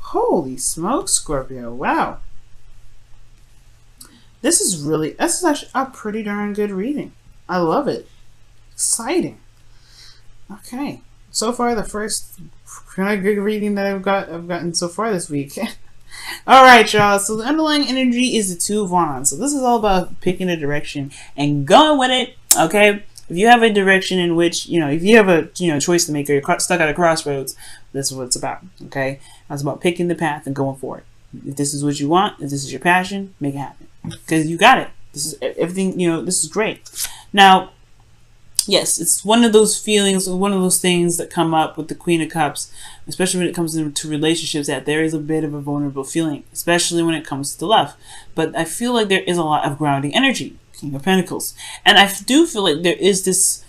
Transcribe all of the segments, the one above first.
Holy smoke, Scorpio. Wow. This is actually a pretty darn good reading. I love it. Exciting. Okay. So far, the first kind of good reading that I've gotten so far this week. All right, y'all. So the underlying energy is the Two of Wands. So this is all about picking a direction and going with it. Okay. If you have a direction in which, if you have a, choice to make, or you're stuck at a crossroads, this is what it's about. Okay. It's about picking the path and going for it. If this is what you want, if this is your passion, make it happen. Because you got it. This is everything, this is great. Now, yes, it's one of those feelings, one of those things that come up with the Queen of Cups, especially when it comes to relationships, that there is a bit of a vulnerable feeling, especially when it comes to love. But I feel like there is a lot of grounding energy, King of Pentacles. And I do feel like there's this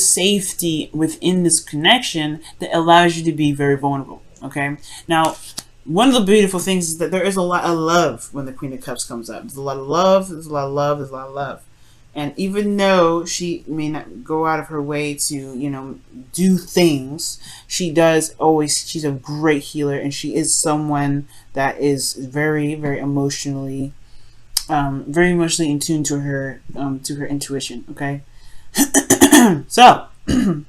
safety within this connection that allows you to be very vulnerable. Okay? Now, one of the beautiful things is that there is a lot of love when the Queen of Cups comes up. There's a lot of love, there's a lot of love, there's a lot of love. And even though she may not go out of her way to, do things, she does always, she's a great healer, and she is someone that is very, very emotionally in tune to her intuition, okay? So, with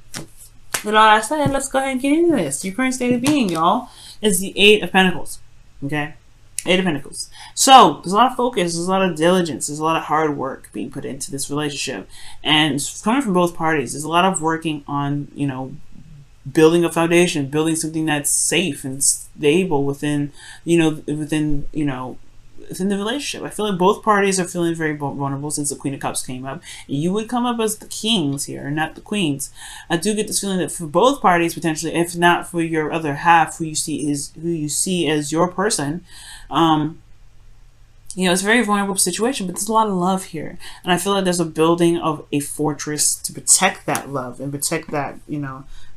all that said, let's go ahead and get into this. Your current state of being, y'all, is the Eight of Pentacles, okay? Eight of Pentacles. So, there's a lot of focus, there's a lot of diligence, there's a lot of hard work being put into this relationship. And it's coming from both parties. There's a lot of working on, building a foundation, building something that's safe and stable within the relationship. I feel like both parties are feeling very vulnerable since the Queen of Cups came up. You would come up as the kings here, not the queens. I do get this feeling that for both parties, potentially, if not for your other half, who you see as your person, it's a very vulnerable situation, but there's a lot of love here. And I feel like there's a building of a fortress to protect that love and protect that,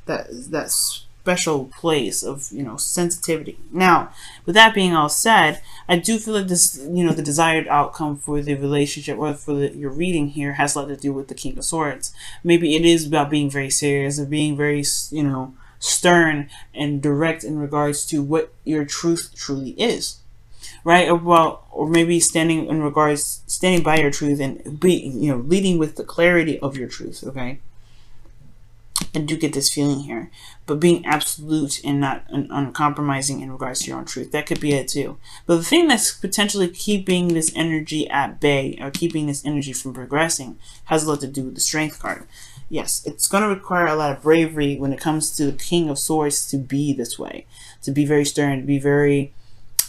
that special place of, sensitivity. Now, with that being all said, I do feel like this, the desired outcome for the relationship or for your reading here has a lot to do with the King of Swords. Maybe it is about being very serious or being very, stern and direct in regards to what your truth truly is. Right? Or maybe standing by your truth and leading with the clarity of your truth. Okay. I do get this feeling here, but being absolute and not uncompromising in regards to your own truth, that could be it too. But the thing that's potentially keeping this energy at bay or keeping this energy from progressing has a lot to do with the Strength card. Yes, it's going to require a lot of bravery when it comes to the King of Swords to be this way, to be very stern, to be very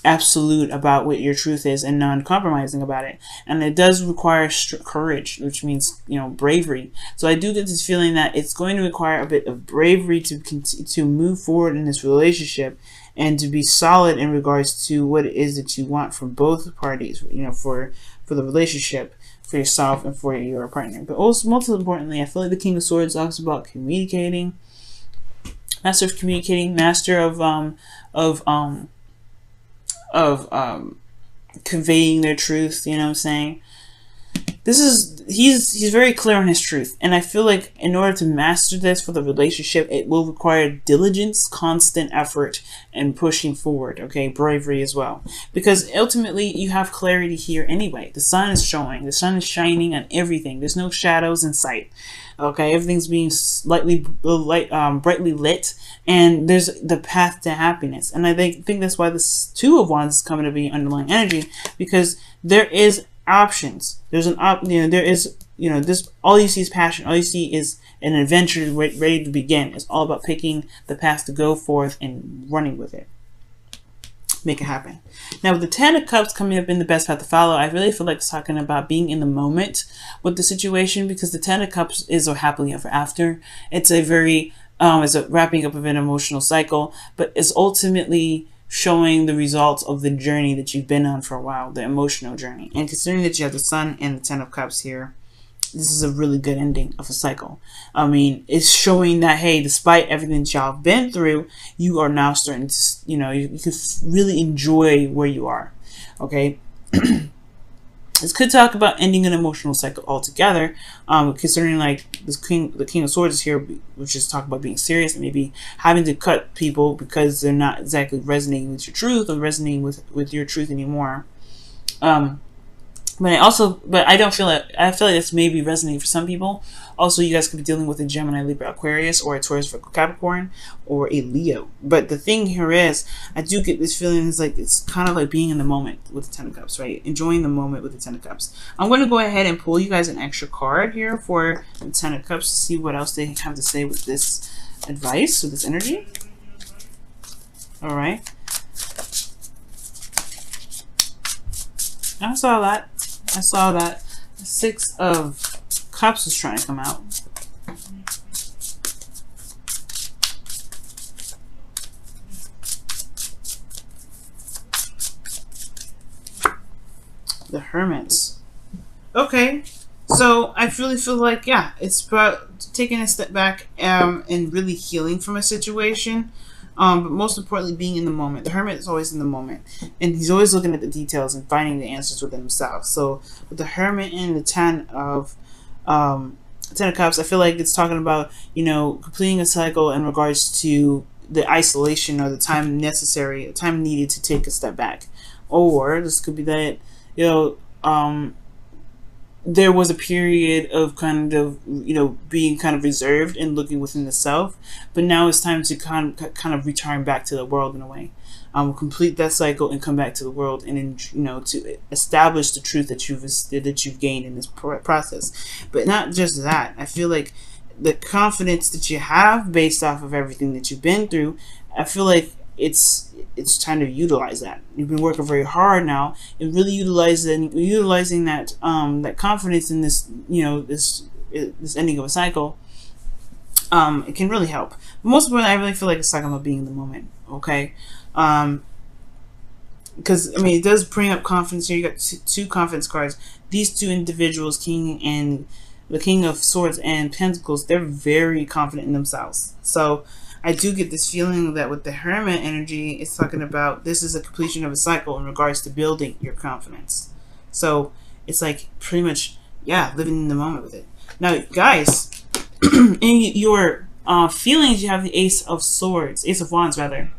absolute about what your truth is and non-compromising about it. And it does require courage, which means bravery. So I do get this feeling that it's going to require a bit of bravery to move forward in this relationship and to be solid in regards to what it is that you want from both parties, for the relationship, for yourself and for your partner. But also, most importantly, I feel like the King of Swords talks about communicating, master of communicating, master of conveying their truth, you know what I'm saying? He's very clear on his truth, and I feel like in order to master this for the relationship, it will require diligence, constant effort, and pushing forward, okay? Bravery as well, because ultimately you have clarity here anyway. The sun is showing, the sun is shining on everything. There's no shadows in sight, okay? Everything's being brightly lit, and there's the path to happiness. And I think that's why this Two of Wands is coming to be underlying energy, because there is options. There's this, all you see is passion. All you see is an adventure ready to begin. It's all about picking the path to go forth and running with it. Make it happen. Now, with the Ten of Cups coming up in the best path to follow, I really feel like it's talking about being in the moment with the situation, because the Ten of Cups is a happily ever after. It's a very, it's a wrapping up of an emotional cycle, but it's ultimately showing the results of the journey that you've been on for a while, the emotional journey. And considering that you have the Sun and the Ten of Cups here, this is a really good ending of a cycle. I mean, it's showing that, hey, despite everything that y'all have been through, you are now starting to, you can really enjoy where you are. Okay. This could talk about ending an emotional cycle altogether, concerning like the King of Swords is here, which is talk about being serious and maybe having to cut people because they're not exactly resonating with your truth or resonating with your truth anymore. But I don't feel like, I feel like this may be resonating for some people. Also, you guys could be dealing with a Gemini, Libra, Aquarius, or a Taurus, Virgo, Capricorn, or a Leo. But the thing here is, I do get this feeling, is like it's kind of like being in the moment with the Ten of Cups, right? Enjoying the moment with the Ten of Cups. I'm going to go ahead and pull you guys an extra card here for the Ten of Cups to see what else they have to say with this advice, with this energy. All right. I saw that. I saw that. The Six of Cups is trying to come out. The Hermit. Okay. So I really feel like, yeah, it's about taking a step back and really healing from a situation. But most importantly, being in the moment. The Hermit is always in the moment, and he's always looking at the details and finding the answers within himself. So with the Hermit and the Ten of Cups, I feel like it's talking about, you know, completing a cycle in regards to the isolation or the time necessary, the time needed to take a step back. Or this could be that, you know, there was a period of kind of, you know, being kind of reserved and looking within the self, but now it's time to kind of return back to the world in a way. Complete that cycle and come back to the world, and, you know, to establish the truth that you've gained in this process. But not just that. I feel like the confidence that you have based off of everything that you've been through, I feel like it's time to utilize that. You've been working very hard now, and really utilizing that that confidence in this, you know, this ending of a cycle. It can really help. But most importantly, I really feel like it's talking about being in the moment. Okay. Because I mean, it does bring up confidence here. You got two confidence cards. These two individuals, the King of Swords and Pentacles, they're very confident in themselves. So I do get this feeling that with the Hermit energy, it's talking about this is a completion of a cycle in regards to building your confidence. So it's like pretty much, yeah, living in the moment with it. Now, guys, in your feelings, you have the Ace of Wands rather.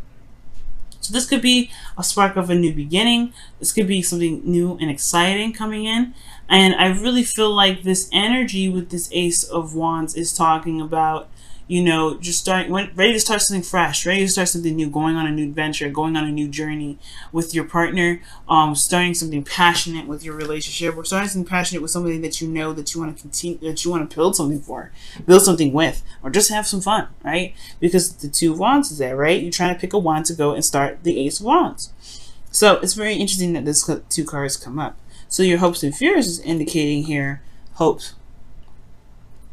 So this could be a spark of a new beginning. This could be something new and exciting coming in. And I really feel like this energy with this Ace of Wands is talking about, you know, just ready to start something fresh, ready to start something new, going on a new adventure, going on a new journey with your partner, starting something passionate with your relationship, or starting something passionate with somebody that you know that you want to continue, that you want to build something for, build something with, or just have some fun, right? Because the Two of Wands is there, right? You're trying to pick a wand to go and start the Ace of Wands. So it's very interesting that this two cards come up. So your hopes and fears is indicating here hopes.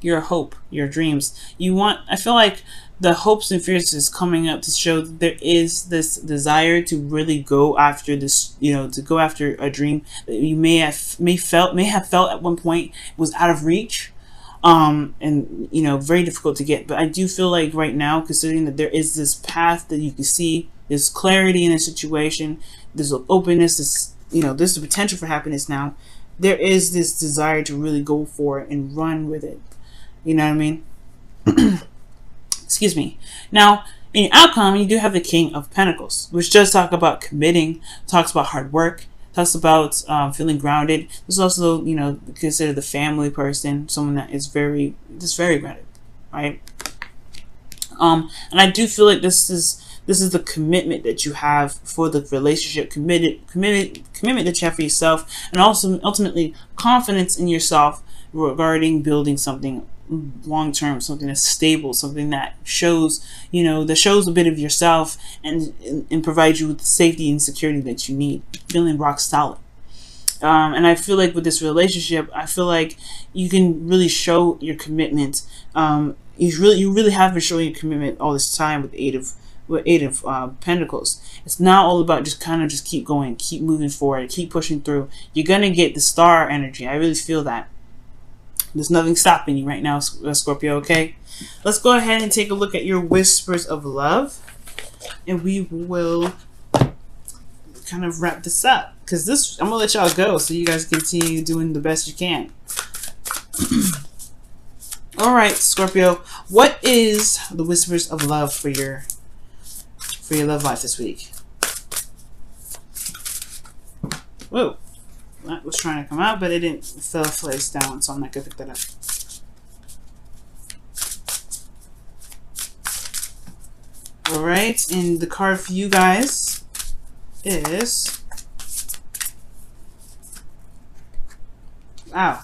Your hope, your dreams. I feel like the hopes and fears is coming up to show that there is this desire to really go after this, you know, to go after a dream that you may have felt at one point was out of reach, and, you know, very difficult to get. But I do feel like right now, considering that there is this path that you can see, there's clarity in a situation, there's an openness, this, you know, there's the potential for happiness now. There is this desire to really go for it and run with it. You know what I mean? Excuse me. Now, in your outcome, you do have the King of Pentacles, which does talk about committing, talks about hard work, talks about feeling grounded. This is also, you know, considered the family person, someone that is very grounded, right? And I do feel like this is the commitment that you have for the relationship, commitment that you have for yourself, and also ultimately confidence in yourself regarding building something long term, something that's stable, something that shows, you know, that shows a bit of yourself and provides you with the safety and security that you need, feeling rock solid. And I feel like with this relationship, I feel like you can really show your commitment. You really have been showing your commitment all this time with Eight of Pentacles. It's not all about just keep going, keep moving forward, keep pushing through. You're gonna get the star energy. I really feel that. There's nothing stopping you right now, Scorpio, okay? Let's go ahead and take a look at your whispers of love. And we will kind of wrap this up, because this, I'm gonna let y'all go so you guys continue doing the best you can. All right, Scorpio, what is the whispers of love for your love life this week? Whoa, that was trying to come out, but it didn't. It fell face down, so I'm not gonna pick that up. All right, and the card for you guys is, wow,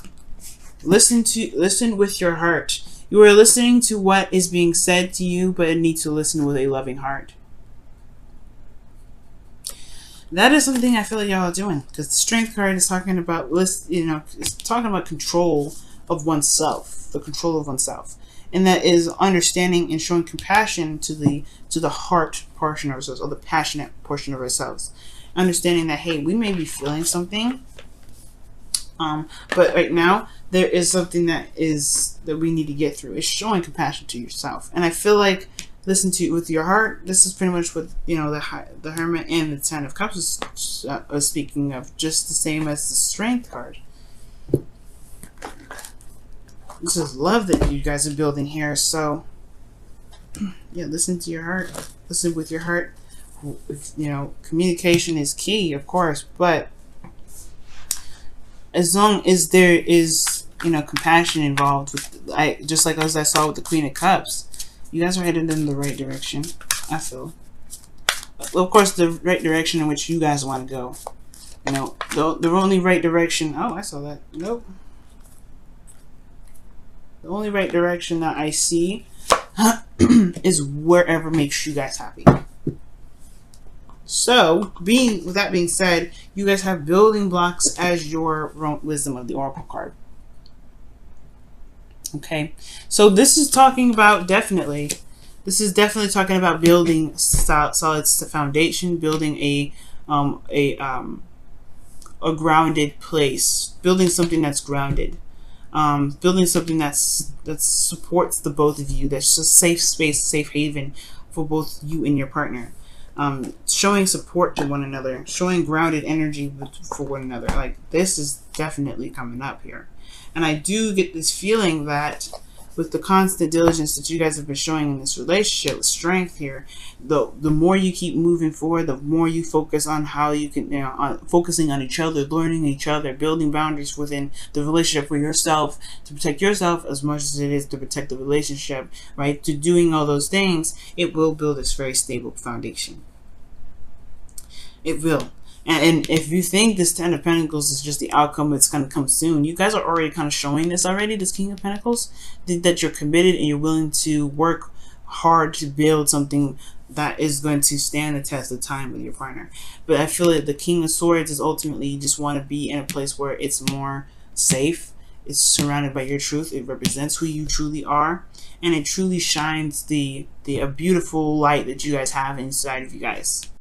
listen with your heart. You are listening to what is being said to you, but you need to listen with a loving heart. That is something I feel like y'all are doing, because the Strength card is talking about, it's talking about control of oneself, the control of oneself, and that is understanding and showing compassion to the heart portion of ourselves, or the passionate portion of ourselves. Understanding that, hey, we may be feeling something, but right now there is something that we need to get through. It's showing compassion to yourself, and I feel like listen to it with your heart. This is pretty much what the Hermit and the Ten of Cups is speaking of, just the same as the Strength card. This is love that you guys are building here. So yeah, listen to your heart. Listen with your heart. Communication is key, of course, but as long as there is compassion involved, just like as I saw with the Queen of Cups, you guys are headed in the right direction, I feel. Well, of course, the right direction in which you guys want to go. The only right direction. Oh, I saw that. Nope. The only right direction that I see is wherever makes you guys happy. So, with that being said, you guys have building blocks as your wisdom of the Oracle card. Okay, so this is talking about definitely talking about building solid foundation, building a grounded place, building something that's grounded, building something that supports the both of you. That's a safe space, safe haven for both you and your partner. Showing support to one another, showing grounded energy for one another. Like, this is definitely coming up here. And I do get this feeling that with the constant diligence that you guys have been showing in this relationship, with Strength here, the more you keep moving forward, the more you focus on how you can, focusing on each other, learning each other, building boundaries within the relationship for yourself, to protect yourself as much as it is to protect the relationship, right? To doing all those things, it will build this very stable foundation. It will. And if you think this Ten of Pentacles is just the outcome that's going to come soon, you guys are already kind of showing this already, this King of Pentacles, that you're committed and you're willing to work hard to build something that is going to stand the test of time with your partner. But I feel that the King of Swords is ultimately, you just want to be in a place where it's more safe. It's surrounded by your truth. It represents who you truly are. And it truly shines a beautiful light that you guys have inside of you guys.